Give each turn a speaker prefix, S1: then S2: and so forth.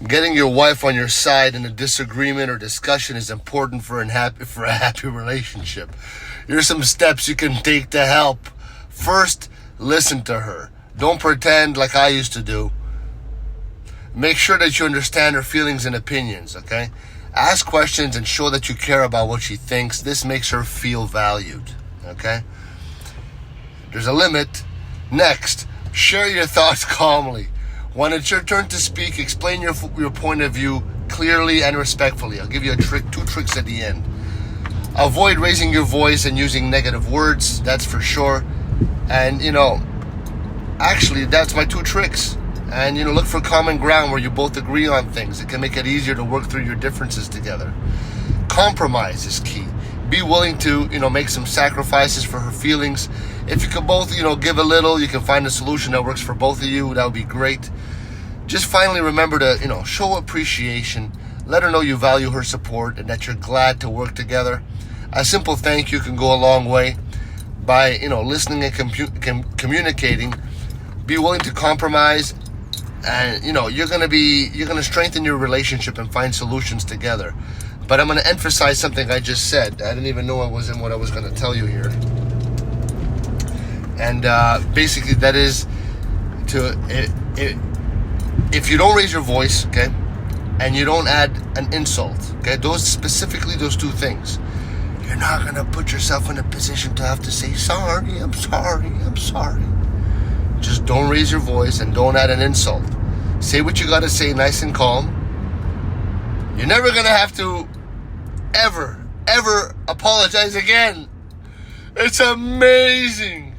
S1: Getting your wife on your side in a disagreement or discussion is important for a happy relationship. Here's some steps you can take to help. First, listen to her. Don't pretend like I used to do. Make sure that you understand her feelings and opinions, okay? Ask questions and show that you care about what she thinks. This makes her feel valued, okay? There's a limit. Next, share your thoughts calmly. When it's your turn to speak, explain your point of view clearly and respectfully. I'll give you two tricks at the end. Avoid raising your voice and using negative words, that's for sure. And, actually, that's my two tricks. And, look for common ground where you both agree on things. It can make it easier to work through your differences together. Compromise is key. Be willing to, make some sacrifices for her feelings. If you can both, give a little, you can find a solution that works for both of you. That would be great. Just finally remember to, show appreciation. Let her know you value her support and that you're glad to work together. A simple thank you can go a long way. By, listening and communicating, be willing to compromise. And, you're going to strengthen your relationship and find solutions together. But I'm going to emphasize something I just said. I didn't even know it was in what I was going to tell you here. And basically that is if you don't raise your voice, okay, and you don't add an insult, okay, those two things, you're not going to put yourself in a position to have to say, sorry, I'm sorry. Just don't raise your voice and don't add an insult. Say what you got to say nice and calm. You're never going to have to ever apologize again. It's amazing.